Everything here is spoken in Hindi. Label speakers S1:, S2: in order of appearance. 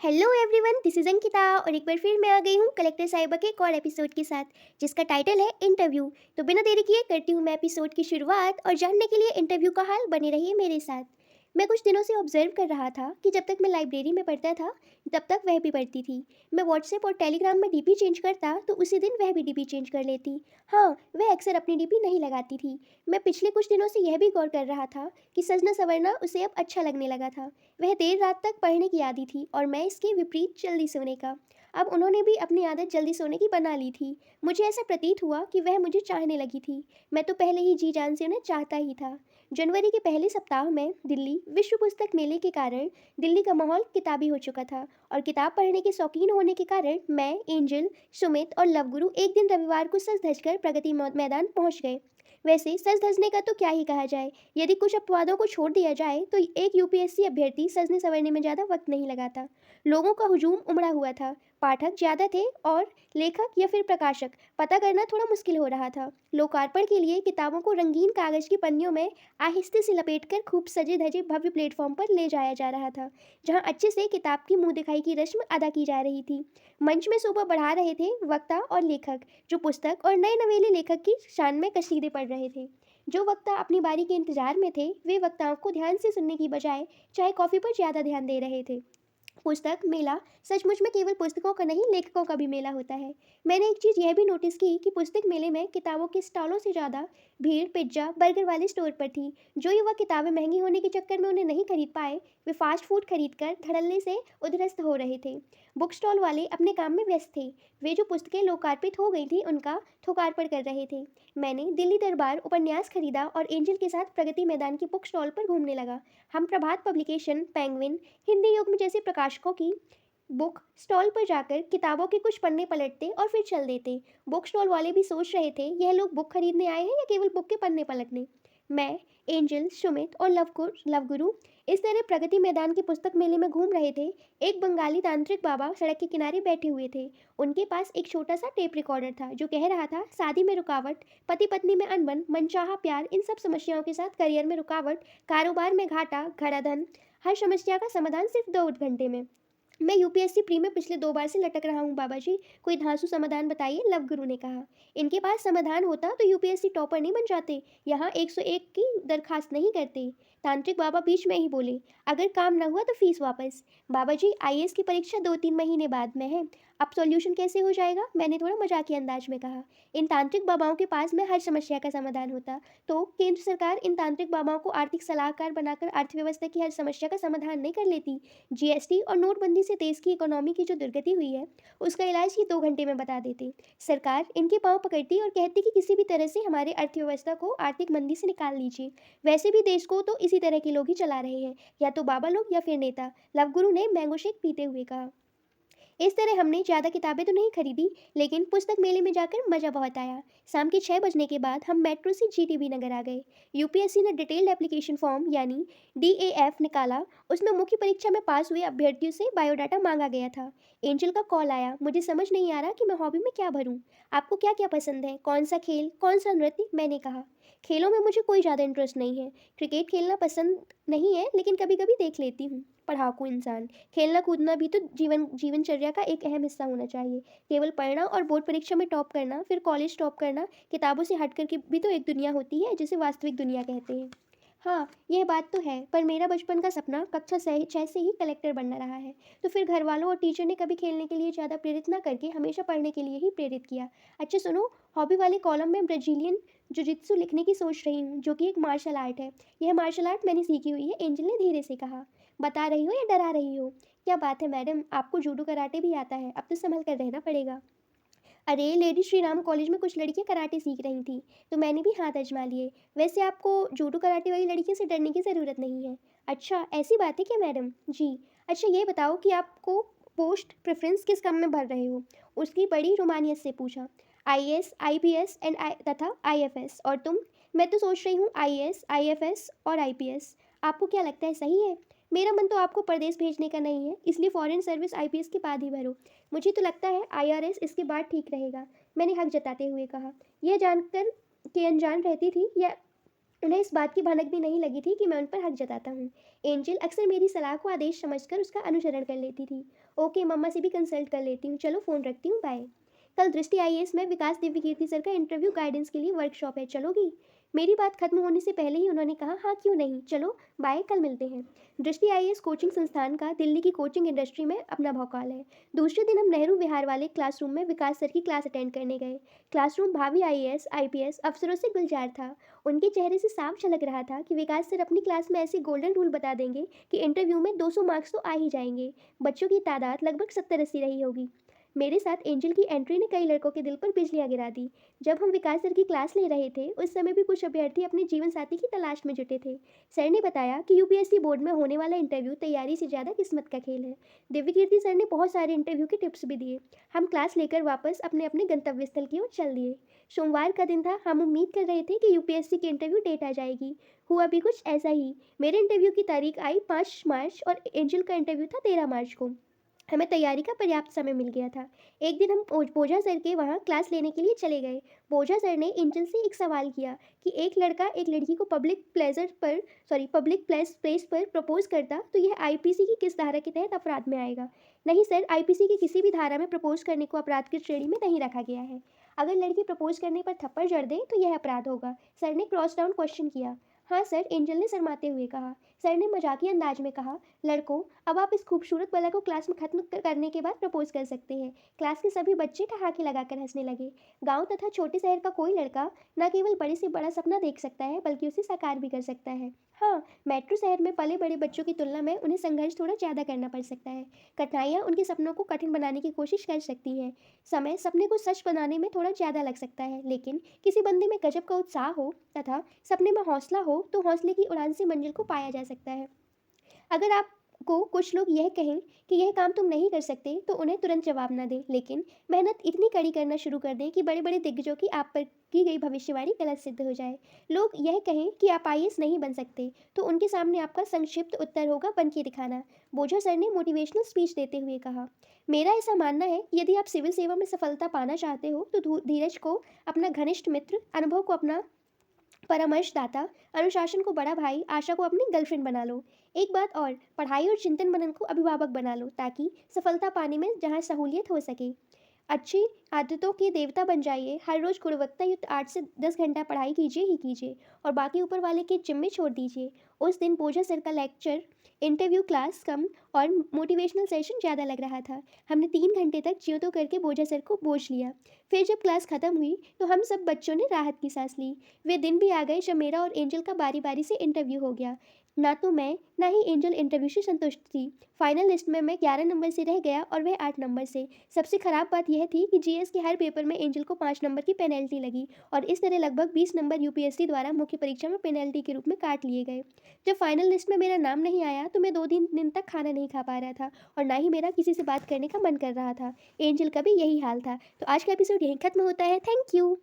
S1: Hello everyone, this is Ankita और एक बार फिर मैं आ गई हूँ कलेक्टर साहिबा के एक और एपिसोड के साथ जिसका टाइटल है इंटरव्यू। तो बिना देरी किए करती हूँ मैं एपिसोड की शुरुआत और जानने के लिए इंटरव्यू का हाल बने रहिए मेरे साथ। मैं कुछ दिनों से ऑब्जर्व कर रहा था कि जब तक मैं लाइब्रेरी में पढ़ता था तब तक वह भी पढ़ती थी। मैं व्हाट्सएप और टेलीग्राम में डीपी चेंज करता तो उसी दिन वह भी डीपी चेंज कर लेती। हाँ, वह अक्सर अपनी डीपी नहीं लगाती थी। मैं पिछले कुछ दिनों से यह भी गौर कर रहा था कि सजना संवरना उसे अब अच्छा लगने लगा था। वह देर रात तक पढ़ने की आदी थी और मैं इसके विपरीत जल्दी सोने का। अब उन्होंने भी अपनी आदत जल्दी सोने की बना ली थी। मुझे ऐसा प्रतीत हुआ कि वह मुझे चाहने लगी थी। मैं तो पहले ही जी जान से उन्हें चाहता ही था। जनवरी के पहले सप्ताह में दिल्ली विश्व पुस्तक मेले के कारण दिल्ली का माहौल किताबी हो चुका था और किताब पढ़ने के शौकीन होने के कारण मैं, एंजल, सुमित और लवगुरु एक दिन रविवार को सज धज कर प्रगति मैदान पहुंच गए। वैसे सज धजने का तो क्या ही कहा जाए। यदि कुछ अपवादों को छोड़ दिया जाए तो एक यूपीएससी अभ्यर्थी सजने संवरने में ज़्यादा वक्त नहीं लगाता। लोगों का हुजूम उमड़ा हुआ था। पाठक ज़्यादा थे और लेखक या फिर प्रकाशक पता करना थोड़ा मुश्किल हो रहा था। लोकार्पण के लिए किताबों को रंगीन कागज की पन्नियों में आहिस्ते से लपेटकर खूब सजे धजे भव्य प्लेटफॉर्म पर ले जाया जा रहा था, जहाँ अच्छे से किताब की मुंह दिखाई की रस्म अदा की जा रही थी। मंच में शोभा बढ़ा रहे थे वक्ता और लेखक, जो पुस्तक और नए नवेले लेखक की शान में कसीदे पढ़ रहे थे। जो वक्ता अपनी बारी के इंतजार में थे वे वक्ताओं को ध्यान से सुनने की बजाय चाय कॉफ़ी पर ज़्यादा ध्यान दे रहे थे। पुस्तक मेला सचमुच में केवल पुस्तकों का नहीं, लेखकों का भी मेला होता है। मैंने एक चीज़ यह भी नोटिस की कि पुस्तक मेले में किताबों के स्टॉलों से ज़्यादा भीड़ पिज्ज़ा बर्गर वाले स्टोर पर थी। जो युवा किताबें महंगी होने के चक्कर में उन्हें नहीं खरीद पाए, वे फास्ट फूड खरीद कर धड़ल्ले से उधरस्त हो रहे थे। बुक स्टॉल वाले अपने काम में व्यस्त थे। वे जो पुस्तकें लोकार्पित हो गई थी उनका थोकार्पण कर रहे थे। मैंने दिल्ली दरबार उपन्यास खरीदा और एंजल के साथ प्रगति मैदान की बुक स्टॉल पर घूमने लगा। हम प्रभात पब्लिकेशन, पेंगुइन, हिंदी युग में जैसे प्रकाशकों की बुक स्टॉल पर जाकर किताबों के कुछ पन्ने पलटते और फिर चल देते। बुक स्टॉल वाले भी सोच रहे थे यह लोग बुक खरीदने आए हैं या केवल बुक के पन्ने पलटने। मैं, एंजल, सुमित और लवगुरु इस तरह प्रगति मैदान के पुस्तक मेले में घूम रहे थे। एक बंगाली तांत्रिक बाबा सड़क के किनारे बैठे हुए थे। उनके पास एक छोटा सा टेप रिकॉर्डर था जो कह रहा था, शादी में रुकावट, पति पत्नी में अनबन, मनचाहा प्यार, इन सब समस्याओं के साथ करियर में रुकावट, कारोबार में घाटा, घराधन, हर समस्या का समाधान सिर्फ 2 घंटे में। मैं यूपीएससी प्री में पिछले 2 बार से लटक रहा हूँ बाबा जी, कोई धांसू समाधान बताइए, लवगुरु ने कहा। इनके पास समाधान होता तो यूपीएससी टॉपर नहीं बन जाते, यहाँ 101 की दरखास्त नहीं करते। तांत्रिक बाबा बीच में ही बोले, अगर काम न हुआ तो फीस वापस। बाबा जी, आईएएस की परीक्षा 2-3 महीने बाद में है, अब सॉल्यूशन कैसे हो जाएगा, मैंने थोड़ा मजाकिया अंदाज में कहा। इन तांत्रिक बाबाओं के पास में हर समस्या का समाधान होता तो केंद्र सरकार इन तांत्रिक बाबाओं को आर्थिक सलाहकार बनाकर अर्थव्यवस्था की हर समस्या का समाधान नहीं कर लेती। जीएसटी और नोटबंदी से देश की इकोनॉमी की जो दुर्गति हुई है उसका इलाज ये 2 घंटे में बता देते। सरकार इनके पांव पकड़ती और कहती कि किसी भी तरह से हमारे अर्थव्यवस्था को आर्थिक मंदी से निकाल लीजिए। वैसे भी देश को तो इसी तरह के लोग ही चला रहे हैं, या तो बाबा लोग या फिर नेता, लवगुरु ने मैंगो शेक पीते हुए कहा। इस तरह हमने ज़्यादा किताबें तो नहीं खरीदी, लेकिन पुस्तक मेले में जाकर मज़ा बहुत आया। शाम के 6 बजने के बाद हम मेट्रो से जीटीबी नगर आ गए। यूपीएससी ने डिटेल्ड एप्लीकेशन फॉर्म यानी डीएएफ निकाला। उसमें मुख्य परीक्षा में पास हुए अभ्यर्थियों से बायोडाटा मांगा गया था। एंजल का कॉल आया, मुझे समझ नहीं आ रहा कि मैं हॉबी में क्या भरूं। आपको क्या क्या पसंद है, कौन सा खेल, कौन सा नृत्य, मैंने कहा। खेलों में मुझे कोई ज़्यादा इंटरेस्ट नहीं है। क्रिकेट खेलना पसंद नहीं है, लेकिन कभी कभी देख लेती हूँ। पढ़ाकू इंसान, खेलना कूदना भी तो जीवनचर्या का एक अहम हिस्सा होना चाहिए। केवल पढ़ना और बोर्ड परीक्षा में टॉप करना, फिर कॉलेज टॉप करना, किताबों से हट कर के भी तो एक दुनिया होती है जिसे वास्तविक दुनिया कहते हैं। हाँ, यह बात तो है, पर मेरा बचपन का सपना कक्षा 6 से ही कलेक्टर बनना रहा है। तो फिर घर वालों और टीचर ने कभी खेलने के लिए ज़्यादा प्रेरित ना करके हमेशा पढ़ने के लिए ही प्रेरित किया। अच्छा सुनो, हॉबी वाले कॉलम में ब्राज़ीलियन जुजित्सु लिखने की सोच रही हूँ, जो कि एक मार्शल आर्ट है। यह मार्शल आर्ट मैंने सीखी हुई है, एंजल ने धीरे से कहा। बता रही हो या डरा रही हो? क्या बात है मैडम, आपको जूडो कराटे भी आता है, अब तो संभल कर रहना पड़ेगा। अरे, लेडी श्री राम कॉलेज में कुछ लड़कियां कराटे सीख रही थी, तो मैंने भी हाथ आजमा लिए। वैसे आपको जूडो कराटे वाली लड़कियों से डरने की ज़रूरत नहीं है। अच्छा, ऐसी बात है क्या मैडम? जी। अच्छा ये बताओ कि आपको पोस्ट प्रेफरेंस किस काम में भर रहे हो? उसकी बड़ी रोमानियत से पूछा। आईएएस, आईपीएस एंड तथा आईएफएस। और तुम? मैं तो सोच रही हूँ आईएएस, आईएफएस और आईपीएस। आपको क्या लगता है सही है? मेरा मन तो आपको प्रदेश भेजने का नहीं है, इसलिए फॉरेन सर्विस आईपीएस के बाद ही भरो। मुझे तो लगता है आईआरएस इसके बाद ठीक रहेगा, मैंने हक जताते हुए कहा। यह जानकर कि अनजान रहती थी या उन्हें इस बात की भनक भी नहीं लगी थी कि मैं उन पर हक जताता हूँ। एंजल अक्सर मेरी सलाह को आदेश समझकर उसका अनुसरण कर लेती थी। ओके, मम्मा से भी कंसल्ट कर लेती हूँ, चलो फ़ोन रखती हूँ, बाय। कल दृष्टि आईएएस में विकास दिव्य कीर्ति सर का इंटरव्यू गाइडेंस के लिए वर्कशॉप है, चलोगी? मेरी बात खत्म होने से पहले ही उन्होंने कहा, हाँ क्यों नहीं, चलो, बाय, कल मिलते हैं। दृष्टि आईएएस कोचिंग संस्थान का दिल्ली की कोचिंग इंडस्ट्री में अपना भौकाल है। दूसरे दिन हम नेहरू विहार वाले क्लासरूम में विकास सर की क्लास अटेंड करने गए। क्लासरूम भावी आईएएस आईपीएस अफसरों से गुलजार था। उनके चेहरे से साफ झलक रहा था कि विकास सर अपनी क्लास में ऐसे गोल्डन रूल बता देंगे कि इंटरव्यू में 200 मार्क्स तो आ ही जाएंगे। बच्चों की तादाद लगभग 70-80 रही होगी। मेरे साथ एंजल की एंट्री ने कई लड़कों के दिल पर बिजलियां गिरा दी। जब हम विकास सर की क्लास ले रहे थे उस समय भी कुछ अभ्यर्थी अपने जीवन साथी की तलाश में जुटे थे। सर ने बताया कि यूपीएससी बोर्ड में होने वाला इंटरव्यू तैयारी से ज़्यादा किस्मत का खेल है। दिव्य कीर्ति सर ने बहुत सारे इंटरव्यू के टिप्स भी दिए। हम क्लास लेकर वापस अपने अपने गंतव्य स्थल की ओर चल दिए। सोमवार का दिन था। हम उम्मीद कर रहे थे कि यूपीएससी की इंटरव्यू डेट आ जाएगी। हुआ भी कुछ ऐसा ही। मेरे इंटरव्यू की तारीख आई 5 मार्च और एंजल का इंटरव्यू था 13 मार्च को। हमें तैयारी का पर्याप्त समय मिल गया था। एक दिन हम बोझा सर के वहाँ क्लास लेने के लिए चले गए। बोझा सर ने एंजल से एक सवाल किया कि एक लड़का एक लड़की को पब्लिक प्लेस पर प्रपोज करता तो यह आईपीसी की किस धारा के तहत अपराध में आएगा? नहीं सर, आईपीसी की किसी भी धारा में प्रपोज करने को अपराध की श्रेणी में नहीं रखा गया है। अगर लड़की प्रपोज करने पर थप्पड़ जड़ दे तो यह अपराध होगा। सर ने क्रॉस डाउन क्वेश्चन किया। हाँ सर, एंजल ने शर्माते हुए कहा। सर ने मजाकिया अंदाज में कहा, लड़कों, अब आप इस खूबसूरत पल को क्लास में खत्म करने के बाद प्रपोज कर सकते हैं। क्लास के सभी बच्चे ठहाके लगाकर हंसने लगे। गांव तथा छोटे शहर का कोई लड़का न केवल बड़े से बड़ा सपना देख सकता है बल्कि उसे साकार भी कर सकता है। हाँ, मेट्रो शहर में पले बड़े बच्चों की तुलना में उन्हें संघर्ष थोड़ा ज़्यादा करना पड़ सकता है। कठिनाइयाँ उनके सपनों को कठिन बनाने की कोशिश कर सकती हैं। समय सपने को सच बनाने में थोड़ा ज़्यादा लग सकता है, लेकिन किसी बंदे में गजब का उत्साह हो तथा सपने में हौसला हो तो हौसले की उड़ान से मंजिल को पाया जा सकता है। अगर आपको कुछ लोग यह कहें कि यह काम तुम नहीं कर सकते तो उन्हें तुरंत जवाब ना दें, लेकिन मेहनत इतनी कड़ी करना शुरू कर दें कि बड़े बड़े दिग्गजों की आप पर की गई भविष्यवाणी गलत सिद्ध हो जाए। लोग यह कहें कि आप आईएएस नहीं बन सकते तो उनके सामने आपका संक्षिप्त उत्तर होगा, बन के दिखाना। बोझा सर ने मोटिवेशनल स्पीच देते हुए कहा, मेरा ऐसा मानना है कि यदि आप सिविल सेवा में सफलता पाना चाहते हो तो धीरज को अपना घनिष्ठ मित्र, अनुभव को अपना परामर्शदाता, अनुशासन को बड़ा भाई, आशा को अपनी गर्लफ्रेंड बना लो। एक बात और, पढ़ाई और चिंतन मनन को अभिभावक बना लो ताकि सफलता पाने में जहाँ सहूलियत हो सके। अच्छी आदतों के देवता बन जाइए। हर रोज़ गुणवत्ता युक्त 8 से 10 घंटा पढ़ाई कीजिए ही कीजिए और बाकी ऊपर वाले के जिम्मे छोड़ दीजिए। उस दिन बोझा सर का लेक्चर, इंटरव्यू क्लास कम और मोटिवेशनल सेशन ज़्यादा लग रहा था। हमने 3 घंटे तक ज्यों तो करके बोझा सर को बोझ लिया। फिर जब क्लास ख़त्म हुई तो हम सब बच्चों ने राहत की सांस ली। वे दिन भी आ गए जब मेरा और एंजल का बारी बारी से इंटरव्यू हो गया। ना तो मैं ना ही एंजल इंटरव्यू से संतुष्ट थी। फाइनल लिस्ट में मैं 11 नंबर से रह गया और वह 8 नंबर से। सबसे खराब बात यह थी कि जीएस के हर पेपर में एंजल को 5 नंबर की पेनल्टी लगी और इस तरह लगभग 20 नंबर यूपीएससी द्वारा मुख्य परीक्षा में पेनल्टी के रूप में काट लिए गए। जब फाइनल लिस्ट में मेरा नाम नहीं आया तो मैं 2 दिन तक खाना नहीं खा पा रहा था और ना ही मेरा किसी से बात करने का मन कर रहा था। एंजल का भी यही हाल था। तो आज का एपिसोड यहीं खत्म होता है। Thank you.